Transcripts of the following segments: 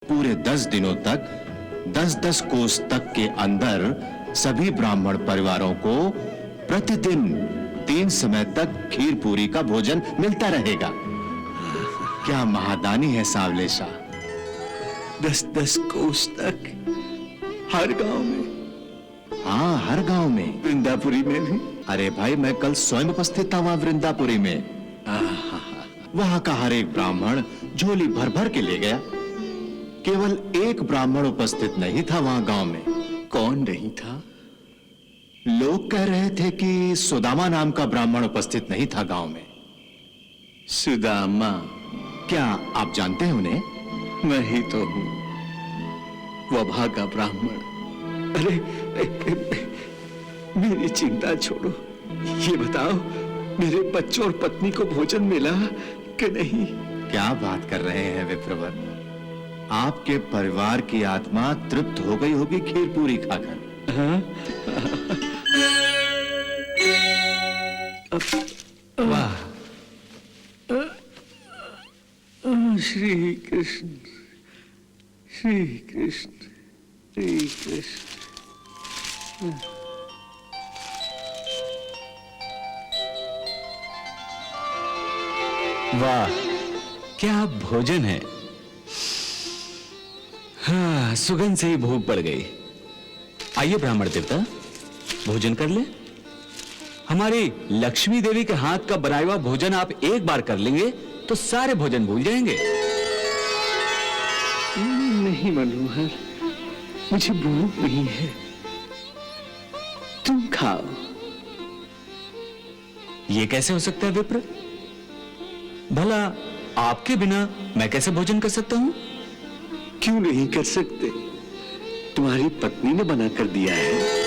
पूरे 10 दिनों तक 10-10 कोस तक के अंदर सभी ब्राह्मण परिवारों को प्रतिदिन 3 समय तक खीर पूरी का भोजन मिलता रहेगा। क्या महादानी है सांवले शाह। 10-10 कोस तक हर गांव में? हाँ, हर गांव में। वृंदापुरी में भी? अरे भाई, मैं कल स्वयं उपस्थित था वहां वृंदापुरी में। वहां का हर एक ब्राह्मण झोली भर भर के ले गया। केवल एक ब्राह्मण उपस्थित नहीं था वहां गांव में। कौन नहीं था? लोग कह रहे थे कि सुदामा नाम का ब्राह्मण उपस्थित नहीं था गांव में। सुदामा? क्या आप जानते हैं उन्हें? मैं ही तो हूं, वभा का ब्राह्मण। अरे मेरी चिंता छोड़ो, ये बताओ मेरे बच्चों और पत्नी को भोजन मिला कि नहीं? क्या बात कर रहे हैं विप्रवर, आपके परिवार की आत्मा तृप्त हो गई होगी खीर पूरी खाकर। हाँ? वाह। श्री कृष्ण, श्री कृष्ण, श्री कृष्ण। वाह, क्या भोजन है। हाँ, सुगंध से ही भूख बढ़ गई। आइए ब्राह्मण देवता, भोजन कर ले। हमारी लक्ष्मी देवी के हाथ का बनाया हुआ भोजन आप एक बार कर लेंगे तो सारे भोजन भूल जाएंगे। नहीं मनोहर, मुझे भूख नहीं है, तुम खाओ। ये कैसे हो सकता है विप्र? भला आपके बिना मैं कैसे भोजन कर सकता हूं? क्यों नहीं कर सकते? तुम्हारी पत्नी ने बना कर दिया है,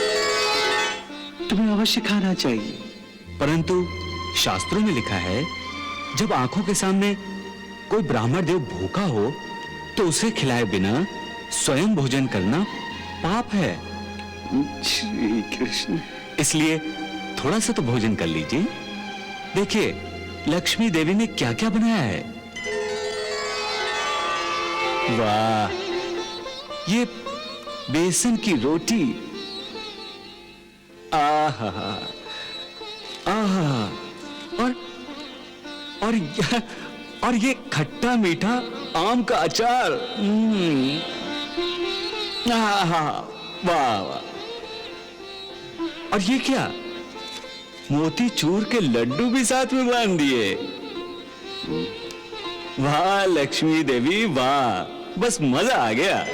तुम्हें अवश्य खाना चाहिए। परंतु शास्त्रों में लिखा है, जब आंखों के सामने कोई ब्राह्मण देव भूखा हो तो उसे खिलाए बिना स्वयं भोजन करना पाप है। श्री कृष्ण। इसलिए थोड़ा सा तो भोजन कर लीजिए। देखिए लक्ष्मी देवी ने क्या क्या बनाया है। वाह, ये बेसन की रोटी, आहा आहा, और ये खट्टा मीठा आम का अचार। आहा, वाह वाह। और ये क्या, मोती चूर के लड्डू भी साथ में बांध दिए। वाह लक्ष्मी देवी वाह, बस मजा आ गया।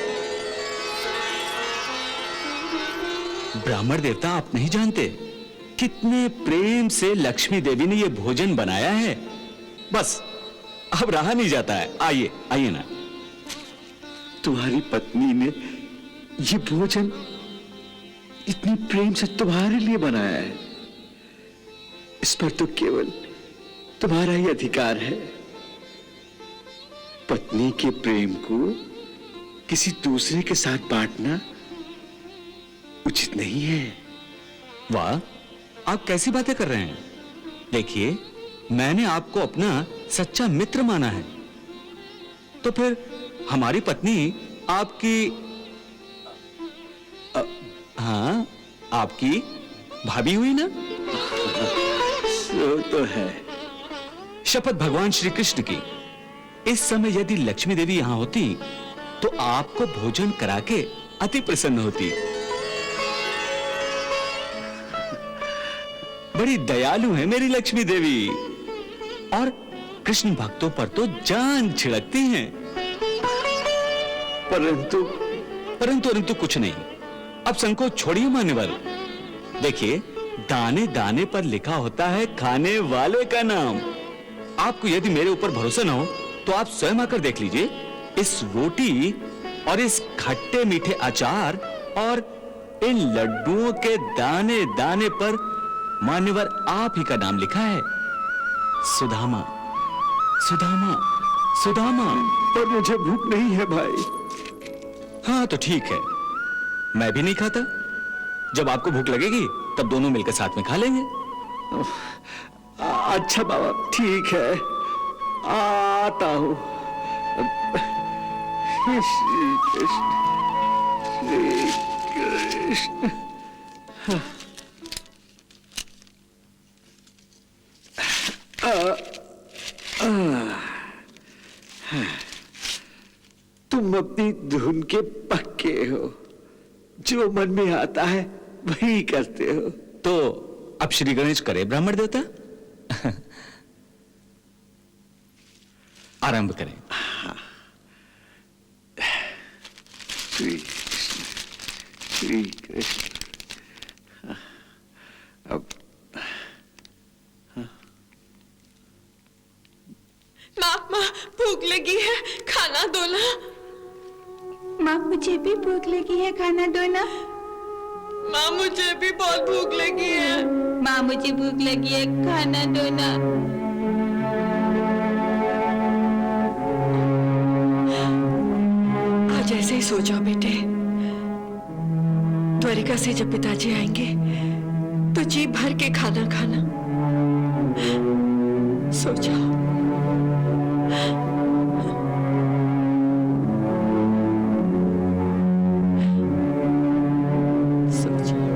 ब्राह्मण देवता, आप नहीं जानते कितने प्रेम से लक्ष्मी देवी ने यह भोजन बनाया है। बस अब रहा नहीं जाता है। आइए आइए ना। तुम्हारी पत्नी ने ये भोजन इतनी प्रेम से तुम्हारे लिए बनाया है, इस पर तो केवल तुम्हारा ही अधिकार है। पत्नी के प्रेम को किसी दूसरे के साथ बांटना उचित नहीं है। वाह, आप कैसी बातें कर रहे हैं? देखिए, मैंने आपको अपना सच्चा मित्र माना है, तो फिर हमारी पत्नी आपकी हाँ, आपकी भाभी हुई ना? तो है। शपथ भगवान श्री कृष्ण की, इस समय यदि लक्ष्मी देवी यहां होती तो आपको भोजन करा के अति प्रसन्न होती। बड़ी दयालु है मेरी लक्ष्मी देवी, और कृष्ण भक्तों पर तो जान छिड़कती हैं। परंतु परंतु कुछ नहीं। अब संकोच छोड़िए मान्यवर। देखिए, दाने दाने पर लिखा होता है खाने वाले का नाम। आपको यदि मेरे ऊपर भरोसा न हो तो आप स्वयं आकर देख लीजिए। इस रोटी और इस खट्टे मीठे अचार और इन लड्डुओं के दाने दाने पर मान्यवर आप ही का नाम लिखा है, सुदामा, सुदामा, सुदामा। पर मुझे भूख नहीं है भाई। हाँ तो ठीक है, मैं भी नहीं खाता। जब आपको भूख लगेगी तब दोनों मिलकर साथ में खा लेंगे। अच्छा बाबा, ठीक है, आता हूं। श्री कृष्ण श्री कृष्ण। तुम अपनी धुन के पक्के हो, जो मन में आता है वही करते हो। तो अब श्री गणेश करे ब्राह्मण देवता। आरंभ करें। श्री कृष्ण श्री कृष्ण। अब माँ भूख लगी है, खाना दो ना। माँ मुझे भी भूख लगी है, खाना दो ना। माँ मुझे भी बहुत भूख लगी है। माँ मुझे भूख लगी है, खाना दो ना। आज ऐसे ही सो जाओ बेटे। द्वारिका से जब पिताजी आएंगे तो जी भर के खाना खाना। सो जाओ। सो जाओ।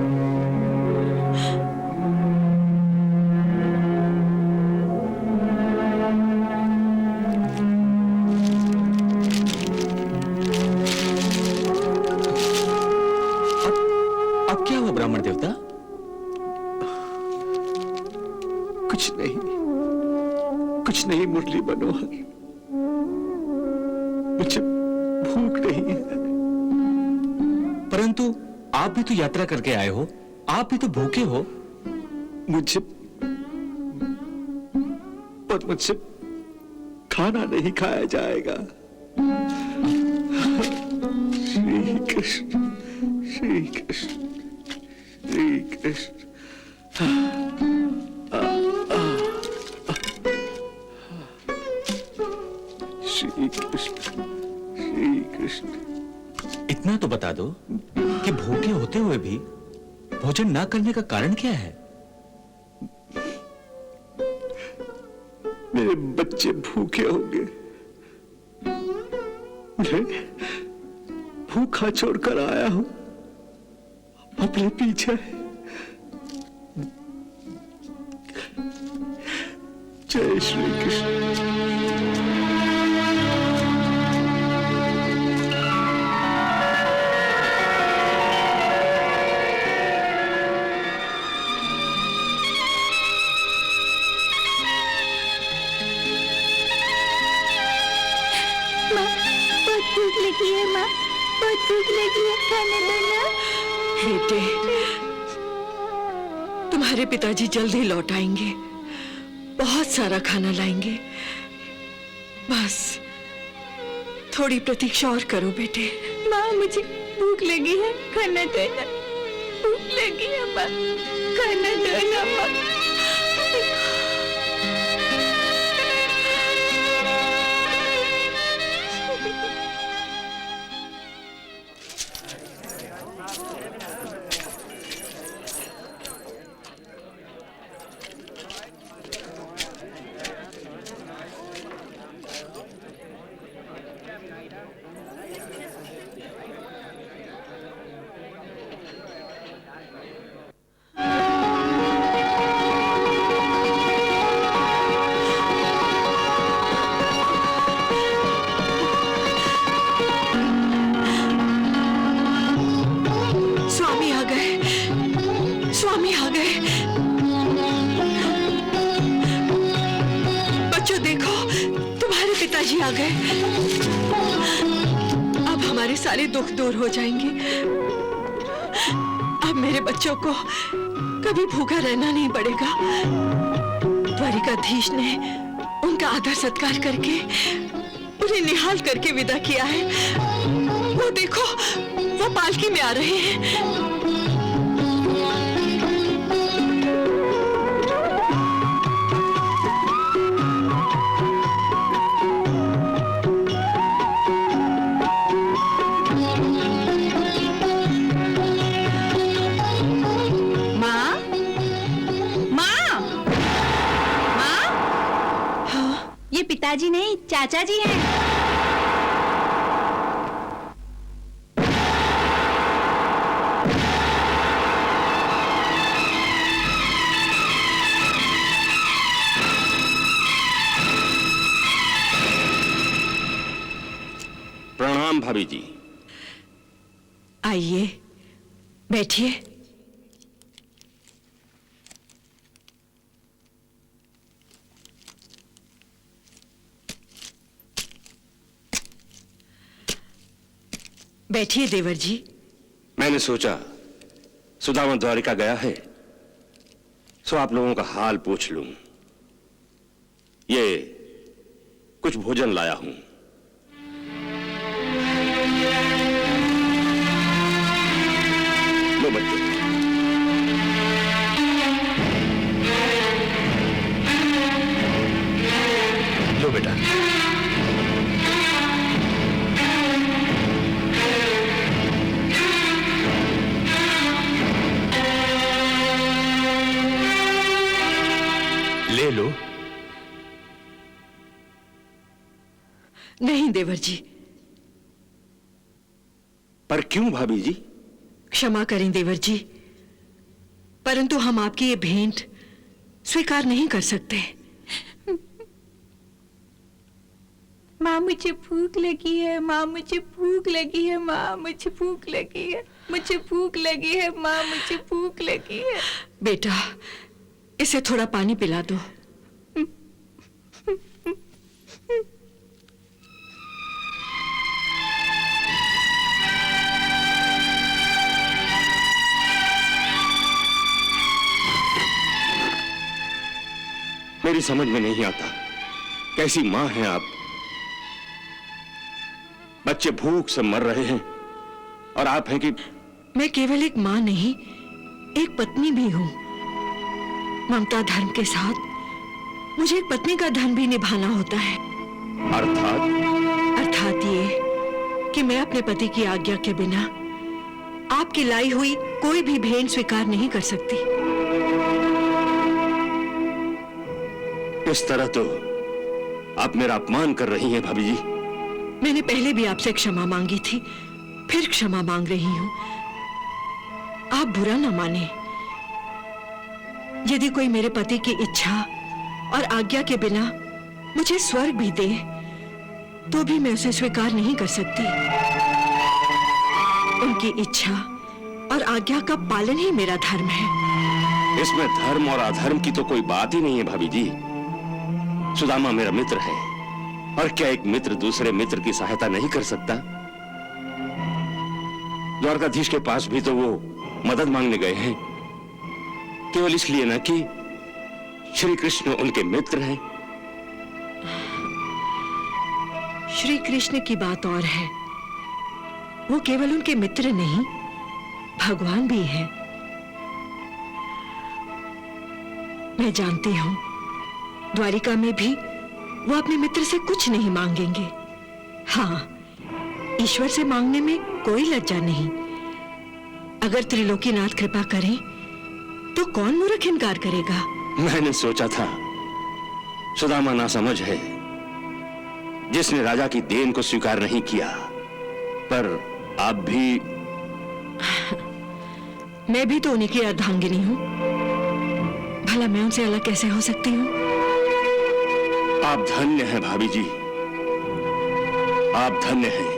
अब क्या हुआ ब्राह्मण देवता? कुछ नहीं मुरली मनोहर, मुझे भूख नहीं है। परंतु आप भी तो यात्रा करके आए हो, आप भी तो भूखे हो। मुझसे खाना नहीं खाया जाएगा। श्री कृष्ण श्री कृष्ण श्री कृष्ण। श्री कृष्ण श्री कृष्ण। इतना तो बता दो कि भूखे होते हुए भी भोजन ना करने का कारण क्या है? मेरे बच्चे भूखे होंगे, मैं भूखा छोड़कर आया हूं अपने पीछे। जय श्री कृष्ण। भूख लगी है माँ, बहुत भूख लगी है, खाना दो ना। बेटे, तुम्हारे पिताजी जल्द ही लौट आएंगे, बहुत सारा खाना लाएंगे। बस थोड़ी प्रतीक्षा और करो बेटे। माँ मुझे भूख लगी है, खाना दो ना। भूख लगी है माँ, खाना दो ना माँ। पिताजी आ गए। अब हमारे सारे दुख दूर हो जाएंगे। अब मेरे बच्चों को कभी भूखा रहना नहीं पड़ेगा। द्वारिकाधीश ने उनका आदर सत्कार करके उन्हें निहाल करके विदा किया है। वो देखो, वो पालकी में आ रहे हैं। पिताजी नहीं, चाचा जी हैं। प्रणाम भाभी जी। आइए, बैठिए। बैठिए देवर जी। मैंने सोचा सुदामा द्वारिका गया है, सो आप लोगों का हाल पूछ लूं। ये कुछ भोजन लाया हूं। लो बच्चों, लो बेटा। ले लो। नहीं देवर जी। पर क्यों भाभी जी? क्षमा करें देवर जी, परंतु हम आपकी ये भेंट स्वीकार नहीं कर सकते। माँ मुझे भूख लगी है, माँ मुझे भूख लगी है, माँ मुझे भूख लगी है, मुझे भूख लगी है, माँ मुझे भूख लगी है। बेटा, इसे थोड़ा पानी पिला दो। मेरी समझ में नहीं आता, कैसी मां हैं आप। बच्चे भूख से मर रहे हैं और आप हैं कि मैं केवल एक मां नहीं, एक पत्नी भी हूं। ममता धर्म के साथ मुझे एक पत्नी का धर्म भी निभाना होता है। अर्थात ये कि मैं अपने पति की आज्ञा के बिना आपकी लाई हुई कोई भी भेंट स्वीकार नहीं कर सकती। इस तरह तो आप मेरा अपमान कर रही हैं भाभी जी। मैंने पहले भी आपसे क्षमा मांगी थी, फिर क्षमा मांग रही हूं। आप बुरा ना माने। यदि कोई मेरे पति की इच्छा और आज्ञा के बिना मुझे स्वर्ग भी दे, तो भी मैं उसे स्वीकार नहीं कर सकती। उनकी इच्छा और आज्ञा का पालन ही मेरा धर्म है। इसमें धर्म और अधर्म की तो कोई बात ही नहीं है भाभी जी। सुदामा मेरा मित्र है, और क्या एक मित्र दूसरे मित्र की सहायता नहीं कर सकता? द्वारकाधीश के पास भी तो वो मदद मांगने गए हैं, केवल इसलिए ना कि श्री कृष्ण उनके मित्र हैं। श्री कृष्ण की बात और है। वो केवल उनके मित्र नहीं, भगवान भी हैं। मैं जानती हूं, द्वारिका में भी वो अपने मित्र से कुछ नहीं मांगेंगे। हाँ, ईश्वर से मांगने में कोई लज्जा नहीं। अगर त्रिलोकीनाथ कृपा करें तो कौन मूर्ख इनकार करेगा। मैंने सोचा था सुदामा नासमझ है, जिसने राजा की देन को स्वीकार नहीं किया, पर आप भी। मैं भी तो उन्हीं की अर्धांगिनी हूं। भला मैं उनसे अलग कैसे हो सकती हूं? आप धन्य हैं भाभी जी, आप धन्य हैं।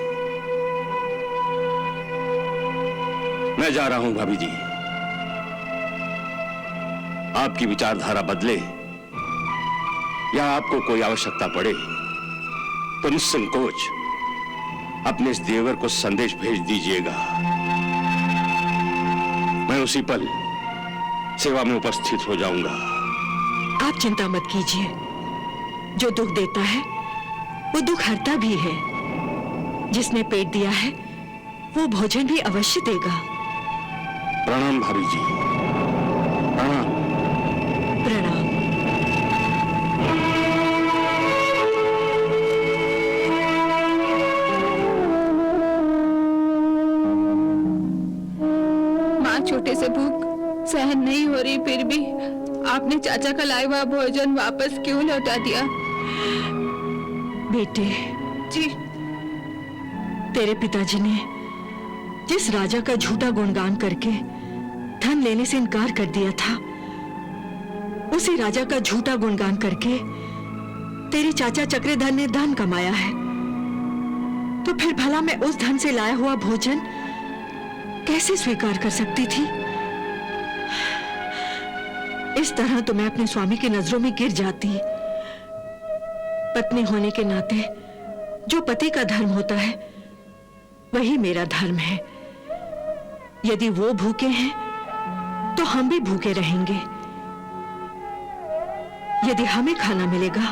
मैं जा रहा हूं भाभी जी। आपकी विचारधारा बदले या आपको कोई आवश्यकता पड़े तो निस्संकोच अपने इस देवर को संदेश भेज दीजिएगा। मैं उसी पल सेवा में उपस्थित हो जाऊंगा। आप चिंता मत कीजिए। जो दुख देता है वो दुख हरता भी है। जिसने पेट दिया है वो भोजन भी अवश्य देगा। प्रणाम भाभी जी, प्रणाम। प्रणाम। माँ, छोटे से भूख सहन नहीं हो रही, फिर भी आपने चाचा का लाया हुआ भोजन वापस क्यों लौटा दिया? बेटे जी, तेरे पिताजी ने जिस राजा का झूठा गुणगान करके धन लेने से इनकार कर दिया था, उसी राजा का झूठा गुणगान करके तेरे चाचा चक्रधर ने धन कमाया है। तो फिर भला मैं उस धन से लाया हुआ भोजन कैसे स्वीकार कर सकती थी? इस तरह तो मैं अपने स्वामी की नजरों में गिर जाती। पत्नी होने के नाते जो पति का धर्म होता है वही मेरा धर्म है। यदि वो भूखे हैं तो हम भी भूखे रहेंगे। यदि हमें खाना मिलेगा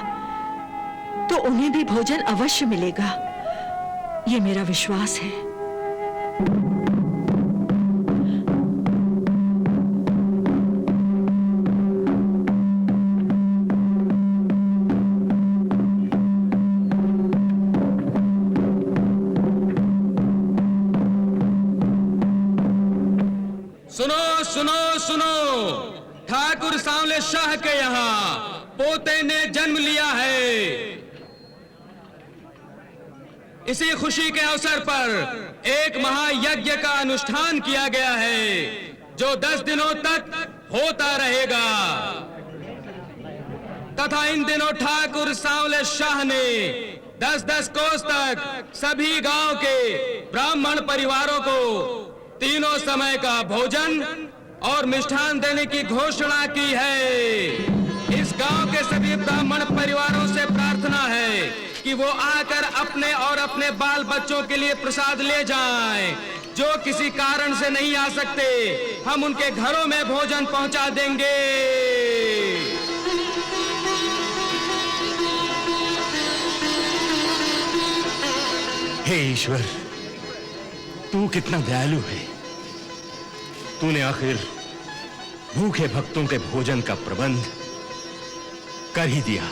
तो उन्हें भी भोजन अवश्य मिलेगा, ये मेरा विश्वास है। सुनो सुनो सुनो, ठाकुर सांवले शाह के यहाँ पोते ने जन्म लिया है। इसी खुशी के अवसर पर एक महायज्ञ का अनुष्ठान किया गया है जो 10 दिनों तक होता रहेगा तथा इन दिनों ठाकुर सांवले शाह ने 10-10 कोस तक सभी गांव के ब्राह्मण परिवारों को तीनों समय का भोजन और मिष्ठान देने की घोषणा की है। इस गांव के सभी ब्राह्मण परिवारों से प्रार्थना है कि वो आकर अपने और अपने बाल बच्चों के लिए प्रसाद ले जाएं। जो किसी कारण से नहीं आ सकते, हम उनके घरों में भोजन पहुंचा देंगे। हे ईश्वर, तू कितना दयालु है। तूने आखिर भूखे भक्तों के भोजन का प्रबंध कर ही दिया।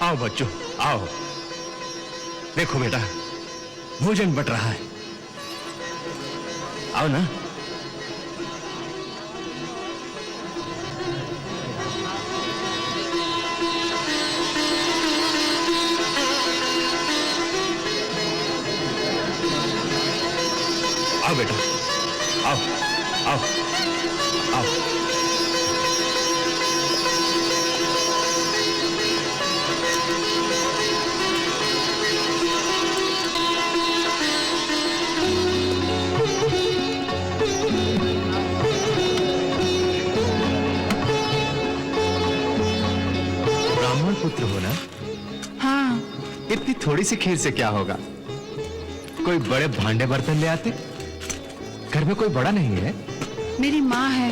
आओ बच्चों, आओ। देखो बेटा, भोजन बट रहा है। आओ ना। आओ बेटा, आओ आओ आओ। पुत्र हो ना? हाँ। इतनी थोड़ी सी खीर से क्या होगा? कोई बड़े भांडे बर्तन ले आते। घर में कोई बड़ा नहीं है? मेरी माँ है।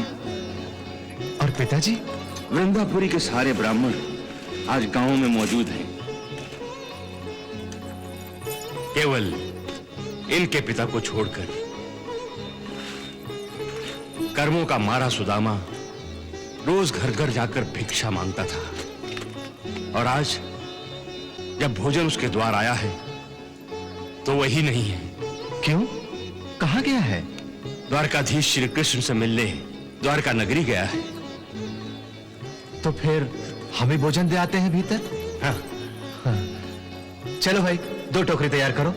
और पिताजी? वृंदापुरी के सारे ब्राह्मण आज गांव में मौजूद हैं। केवल इनके पिता को छोड़कर कर्मों का मारा सुदामा रोज घर घर जाकर भिक्षा मांगता था, और आज जब भोजन उसके द्वार आया है तो वही नहीं है। क्यों? कहाँ गया है? द्वारकाधीश श्री कृष्ण से मिलने द्वारका नगरी गया है। तो फिर हमें भोजन दे आते हैं भीतर। हाँ। हाँ। चलो भाई, 2 टोकरी तैयार करो।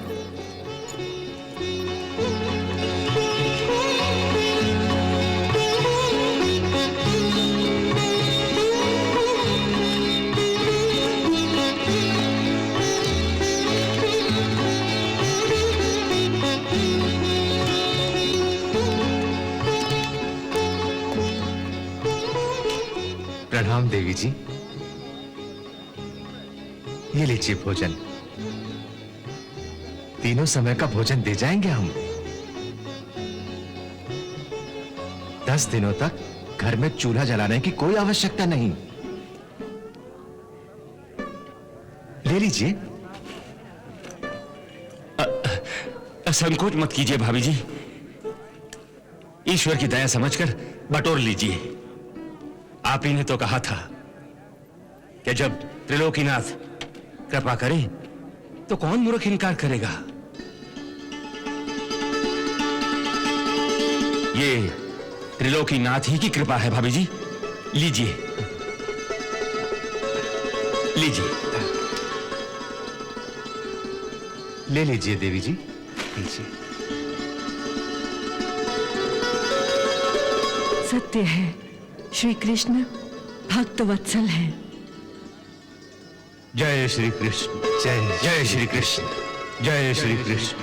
प्रणाम देवी जी। ये लीजिए भोजन। तीनों समय का भोजन दे जाएंगे हम। 10 दिनों तक घर में चूल्हा जलाने की कोई आवश्यकता नहीं। ले लीजिए। संकोच मत कीजिए भाभी जी, ईश्वर की दया समझकर बटोर लीजिए। आप ही ने तो कहा था कि जब त्रिलोकीनाथ कृपा करे तो कौन मूर्ख इनकार करेगा। ये त्रिलोकीनाथ ही की कृपा है भाभी जी, लीजिए। लीजिए। ले लीजिए देवी जी, लीजिए। सत्य है, श्री कृष्ण भक्त वत्सल है। जय श्री कृष्ण, जय श्री कृष्ण, जय श्री कृष्ण।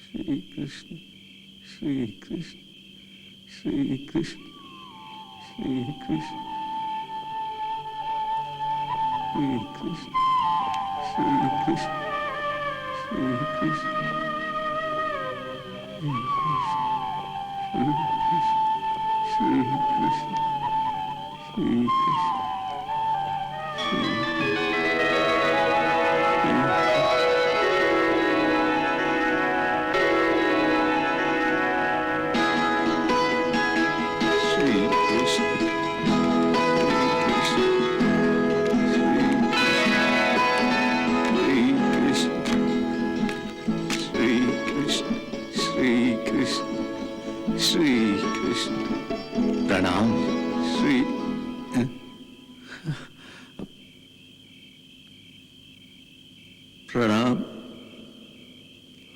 श्री कृष्ण, श्री कृष्ण, श्री कृष्ण, श्री कृष्ण, श्री कृष्ण, श्री कृष्ण, श्री कृष्ण, श्री कृष्ण, श्री कृष्ण। प्रणाम। श्री प्रणाम।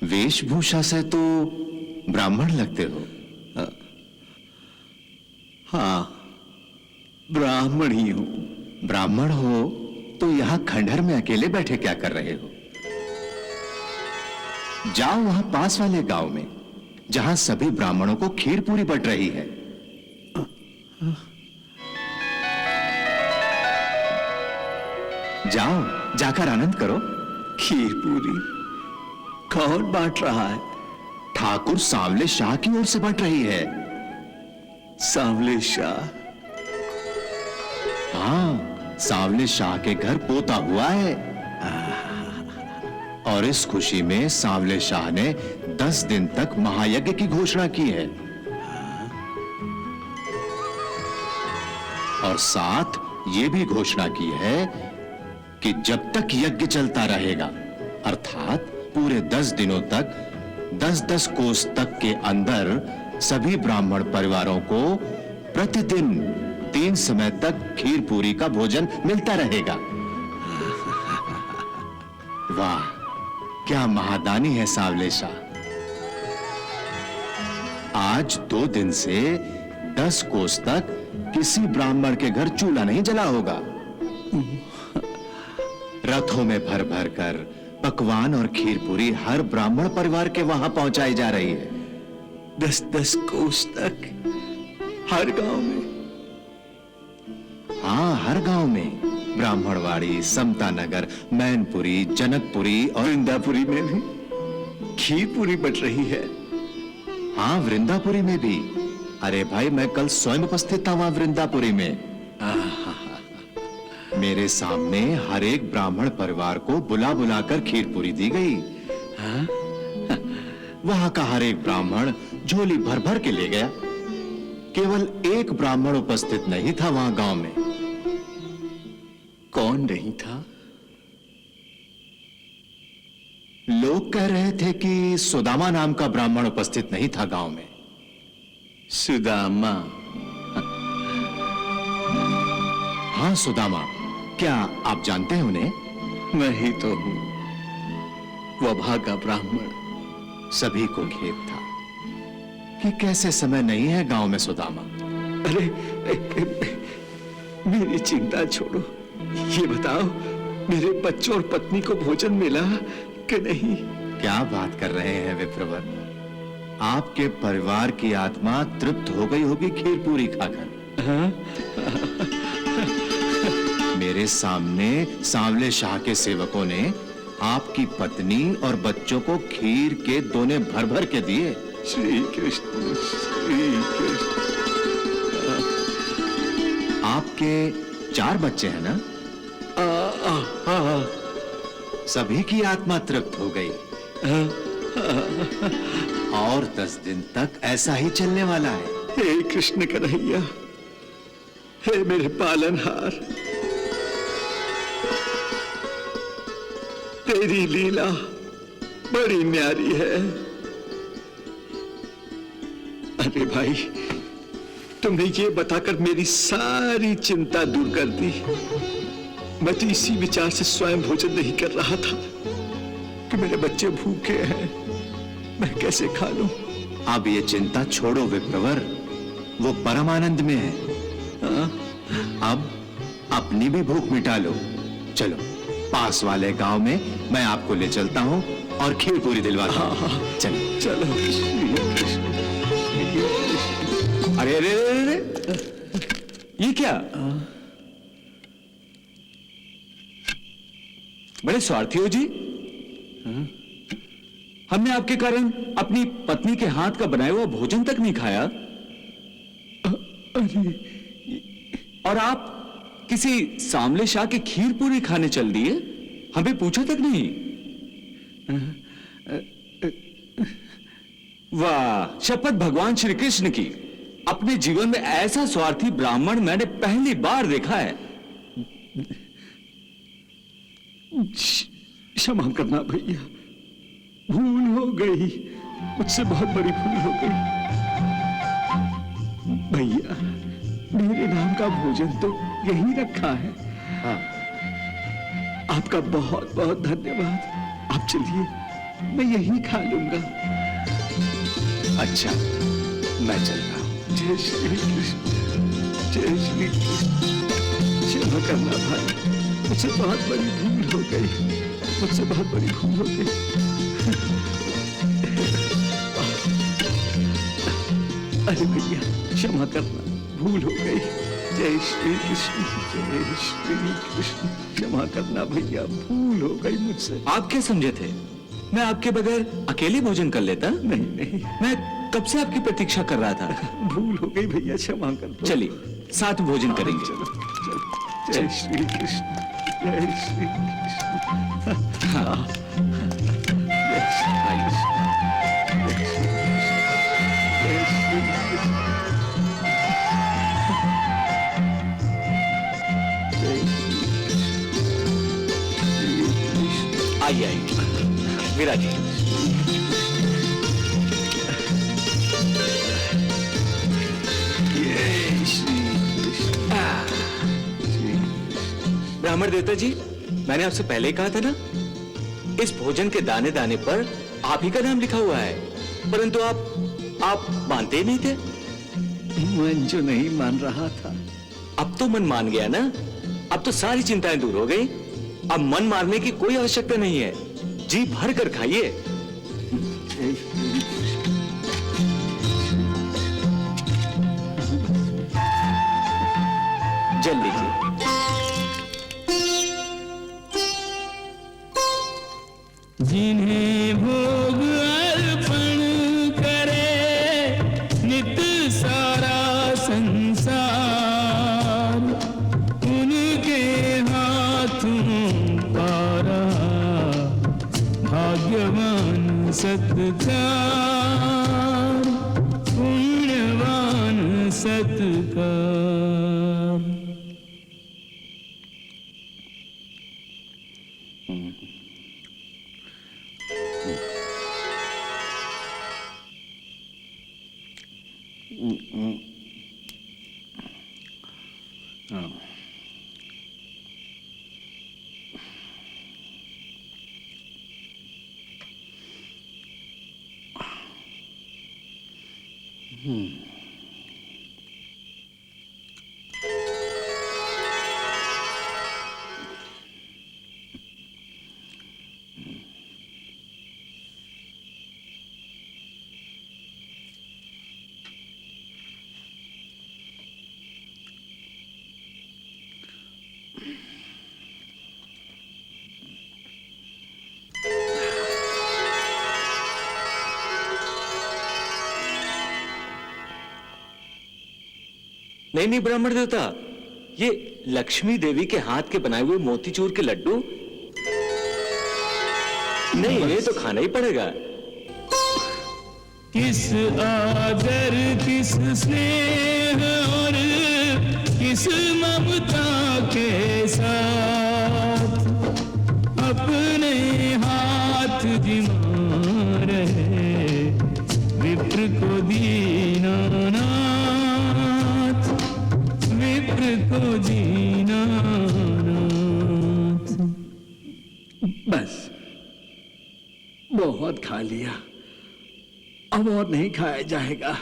वेशभूषा से तो ब्राह्मण लगते हो। हाँ, ब्राह्मण ही हूं। ब्राह्मण हो तो यहां खंडहर में अकेले बैठे क्या कर रहे हो? जाओ वहां पास वाले गांव में, जहां सभी ब्राह्मणों को खीर पूरी बट रही है। जाओ, जाकर आनंद करो। खीर पूरी कौन बांट रहा है? ठाकुर सांवले शाह की ओर से बट रही है। सांवले शाह? हाँ, सांवले शाह के घर पोता हुआ है, और इस खुशी में सांवले शाह ने 10 दिन तक महायज्ञ की घोषणा की है, और साथ ये भी घोषणा की है कि जब तक यज्ञ चलता रहेगा, अर्थात पूरे 10 दिनों तक 10-10 कोस तक के अंदर सभी ब्राह्मण परिवारों को प्रतिदिन 3 समय तक खीर पूरी का भोजन मिलता रहेगा। वाह, क्या महादानी है सांवले शाह। आज 2 दिन से 10 कोस तक किसी ब्राह्मण के घर चूल्हा नहीं जला होगा। रथों में भर भर कर पकवान और खीर पूरी हर ब्राह्मण परिवार के वहां पहुंचाई जा रही है। 10-10 कोस तक हर गांव में? हाँ, हर गांव में। ब्राह्मणवाड़ी, समता नगर, मैनपुरी, जनकपुरी और वृंदापुरी में भी खीर पूरी बट रही है। हाँ, वृंदापुरी में भी। अरे भाई, मैं कल स्वयं उपस्थित था वहां वृंदापुरी में। मेरे सामने हर एक ब्राह्मण परिवार को बुला बुलाकर खीर पूरी दी गई। वहां का हर एक ब्राह्मण झोली भर भर के ले गया। केवल एक ब्राह्मण उपस्थित नहीं था वहां गांव में। कौन नहीं था? लोग कह रहे थे कि सुदामा नाम का ब्राह्मण उपस्थित नहीं था गांव में। सुदामा? हाँ, सुदामा। क्या आप जानते हैं उन्हें? मैं ही तो हूं, वभागा ब्राह्मण। सभी को खेद था कि कैसे समय नहीं है गांव में सुदामा। अरे, मेरी चिंता छोड़ो, ये बताओ मेरे बच्चों और पत्नी को भोजन मिला कि नहीं? क्या बात कर रहे हैं विप्रवर? आपके परिवार की आत्मा तृप्त हो गई होगी खीर पूरी खाकर। मेरे सामने सांवले शाह के सेवकों ने आपकी पत्नी और बच्चों को खीर के दोने भर भर के दिए। श्री कृष्ण, श्री कृष्ण। आपके 4 बच्चे हैं ना? सभी की आत्मा तृप्त हो गई, और 10 दिन तक ऐसा ही चलने वाला है। हे कृष्ण कन्हैया, हे मेरे पालनहार, तेरी लीला बड़ी न्यारी है। अरे भाई, तुमने ये बताकर मेरी सारी चिंता दूर कर दी। मैं तो इसी विचार से स्वयं भोजन नहीं कर रहा था कि मेरे बच्चे भूखे हैं, मैं कैसे खा लूं। अब ये चिंता छोड़ो विप्रवर, वो परम आनंद में है। अब अपनी भी भूख मिटा लो। चलो पास वाले गांव में मैं आपको ले चलता हूं और खीर पूरी दिलवाता हूं। चलो चलो। अरे अरे अरे अरे, ये क्या? बड़े स्वार्थी हो जी। हमने आपके कारण अपनी पत्नी के हाथ का बनाया हुआ भोजन तक नहीं खाया, और आप किसी सांवले शाह की खीर पूरी खाने चल दिए, हमें पूछा तक नहीं। वाह, शपथ भगवान श्री कृष्ण की, अपने जीवन में ऐसा स्वार्थी ब्राह्मण मैंने पहली बार देखा है। क्षमा करना भैया, भूल हो गई, मुझसे बहुत बड़ी भूल हो गई। भैया, मेरे नाम का भोजन तो यही रखा है। हाँ। आपका बहुत बहुत धन्यवाद। आप चलिए, मैं यही खा लूंगा। अच्छा, मैं चलता हूं। जय श्री कृष्ण, जय श्री कृष्ण। क्षमा करना भाई, मुझसे बहुत बड़ी भूल हो गई, मुझसे बहुत बड़ी भूल हो गई। अरे भैया, क्षमा करना, भूल हो गई। जय श्री कृष्ण, जय श्री कृष्ण। क्षमा करना भैया, भूल हो गई मुझसे। आप क्या समझे थे मैं आपके बगैर अकेले भोजन कर लेता? नहीं नहीं, मैं कब से आपकी प्रतीक्षा कर रहा था। भूल हो गई भैया, क्षमा कर दो। चलिए साथ में भोजन करेंगे। चलो चलो। जय श्री कृष्ण, जय श्री कृष्ण। हाँ। जय श्री कृष्ण, जय श्री कृष्ण, जय श्री कृष्ण। जय श्री कृष्ण। आइए आइए विराजिए। जय श्री कृष्ण। ब्राह्मण देवता जी, मैंने आपसे पहले ही कहा था ना, इस भोजन के दाने दाने पर आप ही का नाम लिखा हुआ है, परंतु आप मानते ही नहीं थे। मन जो नहीं मान रहा था। अब तो मन मान गया ना, अब तो सारी चिंताएं दूर हो गई। अब मन मारने की कोई आवश्यकता नहीं है, जी भर कर खाइए। जय श्री कृष्ण। जल लीजिए। जिन्हें भोग अर्पण करे नित सारा संसार, उनके हाथों पारा भाग्यवान सत्कार, पुण्यवान सत्कार। नहीं नहीं ब्राह्मण देवता, ये लक्ष्मी देवी के हाथ के बनाए हुए मोतीचूर के लड्डू नहीं, ये तो खाना ही पड़ेगा। किस आदर, किस स्नेह और किस ममता के साथ अपने हाथ जिमा रहे विप्र को दीना को जीना नाथ। बस बहुत खा लिया, अब और नहीं खाया जाएगा।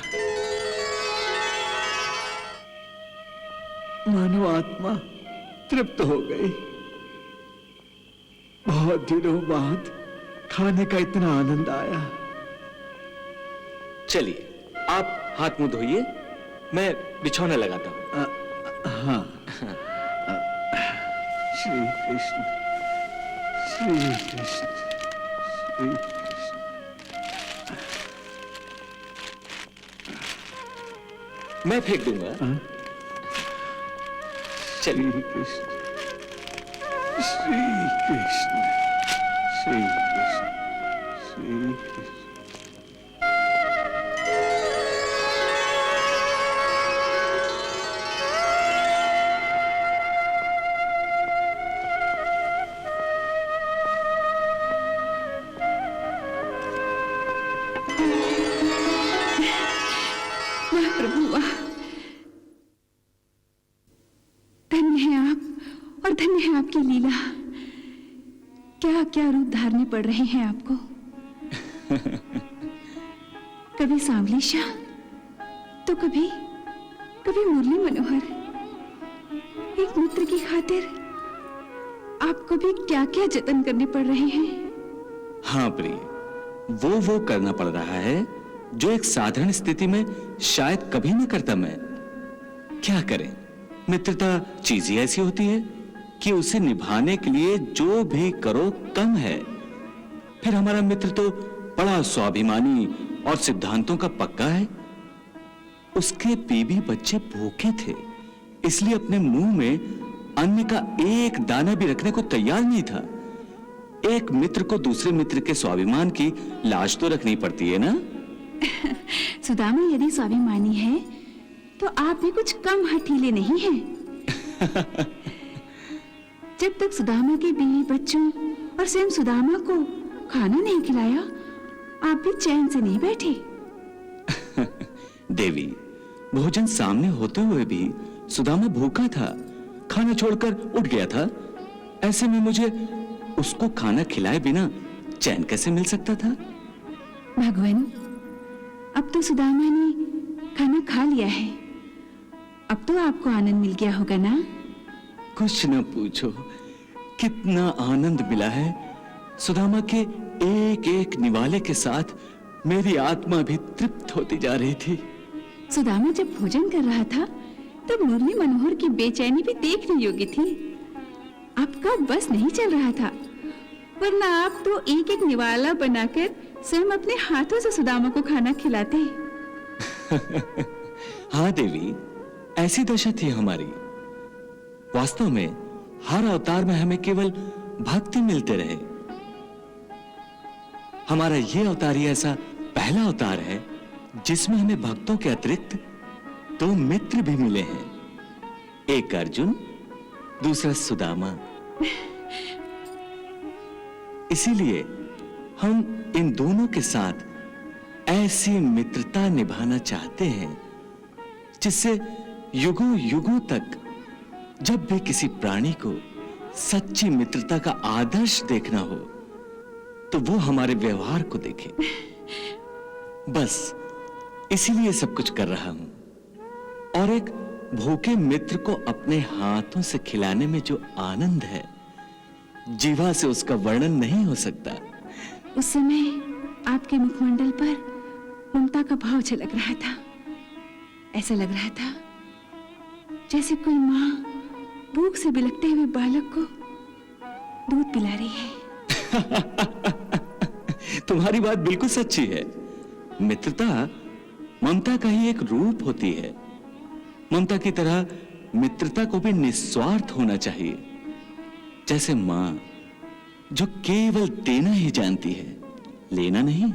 मानो आत्मा तृप्त हो गई। बहुत दिनों बाद खाने का इतना आनंद आया। चलिए आप हाथ मुंह धोइए, मैं बिछौना लगाता हूं। हाँ। श्री कृष्ण श्री कृष्ण श्री कृष्ण। मैं फेंक दूंगा। चलिए। श्री कृष्ण श्री कृष्ण श्री कृष्ण श्री कृष्ण। वाह प्रभु वाह, धन्य है आप और धन्य है आपकी लीला। क्या क्या रूप धारने पड़ रहे हैं आपको। कभी सांवली शाह तो कभी कभी मुरली मनोहर। एक मित्र की खातिर आपको भी क्या क्या जतन करने पड़ रहे हैं। हाँ प्रिय, वो करना पड़ रहा है जो एक साधारण स्थिति में शायद कभी न करता मैं। क्या करें, मित्रता चीज ही ऐसी होती है कि उसे निभाने के लिए जो भी करो कम है। फिर हमारा मित्र तो बड़ा स्वाभिमानी और सिद्धांतों का पक्का है। उसके बीवी बच्चे भूखे थे, इसलिए अपने मुंह में अन्न का एक दाना भी रखने को तैयार नहीं था। एक मित्र को दूसरे मित्र के स्वाभिमान की लाज तो रखनी पड़ती है ना। सुदामा यदि स्वाभिमानी है तो आप भी कुछ कम हठीले नहीं हैं। जब तक सुदामा के बीवी बच्चों और स्वयं सुदामा को खाना नहीं खिलाया, आप भी चैन से नहीं बैठे। देवी, भोजन सामने होते हुए भी सुदामा भूखा था, खाना छोड़कर उठ गया था। ऐसे में मुझे उसको खाना खिलाए बिना चैन कैसे मिल सकता था। भगवान, अब तो सुदामा ने खाना खा लिया है, अब तो आपको आनंद मिल गया होगा ना। कुछ न पूछो, कितना आनंद मिला है। सुदामा के एक एक निवाले के साथ मेरी आत्मा भी तृप्त होती जा रही थी। सुदामा जब भोजन कर रहा था तब मुरली मनोहर की बेचैनी भी देखने योग्य थी। आपका बस नहीं चल रहा था, वरना आप तो एक एक निवाला बनाकर स्वयं अपने हाथों से सुदामा को खाना खिलाते। हाँ देवी, ऐसी दशा थी हमारी। वास्तव में हर अवतार में हमें केवल भक्ति मिलते रहे। हमारा ये अवतार ही ऐसा पहला अवतार है जिसमें हमें भक्तों के अतिरिक्त दो मित्र भी मिले हैं। एक अर्जुन, दूसरा सुदामा। इसीलिए हम इन दोनों के साथ ऐसी मित्रता निभाना चाहते हैं जिससे युगों युगों तक जब भी किसी प्राणी को सच्ची मित्रता का आदर्श देखना हो तो वो हमारे व्यवहार को देखे। बस इसीलिए सब कुछ कर रहा हूं। और एक भूखे मित्र को अपने हाथों से खिलाने में जो आनंद है, जीवा से उसका वर्णन नहीं हो सकता। उस समय आपके मुखमंडल पर ममता का भाव झलक रहा था। ऐसा लग रहा था जैसे कोई माँ भूख से बिलखते हुए बालक को दूध पिला रही है। तुम्हारी बात बिल्कुल सच्ची है। मित्रता ममता का ही एक रूप होती है। ममता की तरह मित्रता को भी निस्वार्थ होना चाहिए। जैसे मां जो केवल देना ही जानती है, लेना नहीं।